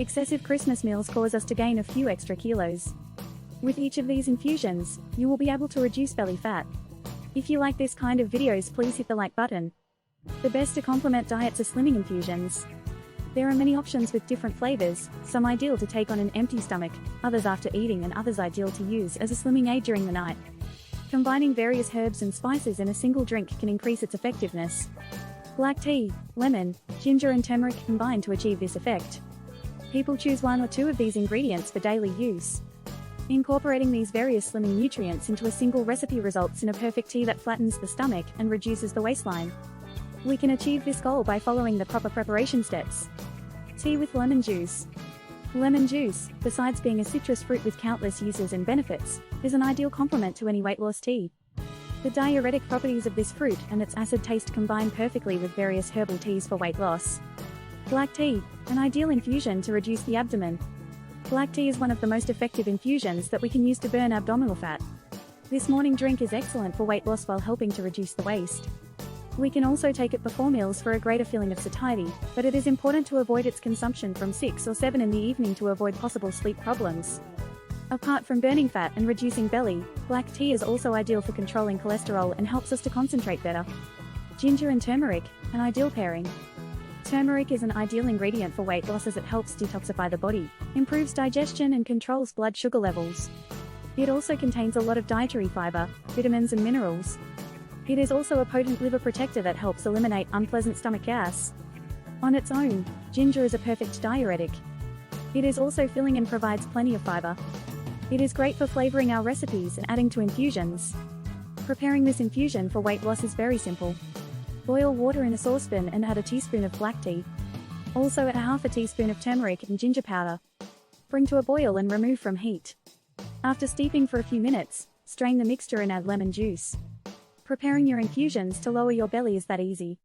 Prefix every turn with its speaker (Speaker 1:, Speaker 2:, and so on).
Speaker 1: Excessive Christmas meals cause us to gain a few extra kilos. With each of these infusions, you will be able to reduce belly fat. If you like this kind of videos, please hit the like button. The best to complement diets are slimming infusions. There are many options with different flavors, some ideal to take on an empty stomach, others after eating, and others ideal to use as a slimming aid during the night. Combining various herbs and spices in a single drink can increase its effectiveness. Black tea, lemon, ginger and turmeric combine to achieve this effect. People choose one or two of these ingredients for daily use. Incorporating these various slimming nutrients into a single recipe results in a perfect tea that flattens the stomach and reduces the waistline. We can achieve this goal by following the proper preparation steps. Tea with lemon juice. Lemon juice, besides being a citrus fruit with countless uses and benefits, is an ideal complement to any weight loss tea. The diuretic properties of this fruit and its acid taste combine perfectly with various herbal teas for weight loss. Black tea, an ideal infusion to reduce the abdomen. Black tea is one of the most effective infusions that we can use to burn abdominal fat. This morning drink is excellent for weight loss while helping to reduce the waist. We can also take it before meals for a greater feeling of satiety, but it is important to avoid its consumption from 6 or 7 in the evening to avoid possible sleep problems. Apart from burning fat and reducing belly, black tea is also ideal for controlling cholesterol and helps us to concentrate better. Ginger and turmeric, an ideal pairing. Turmeric is an ideal ingredient for weight loss as it helps detoxify the body, improves digestion and controls blood sugar levels. It also contains a lot of dietary fiber, vitamins and minerals. It is also a potent liver protector that helps eliminate unpleasant stomach gas. On its own, ginger is a perfect diuretic. It is also filling and provides plenty of fiber. It is great for flavoring our recipes and adding to infusions. Preparing this infusion for weight loss is very simple. Boil water in a saucepan and add a teaspoon of black tea. Also add half a teaspoon of turmeric and ginger powder. Bring to a boil and remove from heat. After steeping for a few minutes, strain the mixture and add lemon juice. Preparing your infusions to lower your belly is that easy.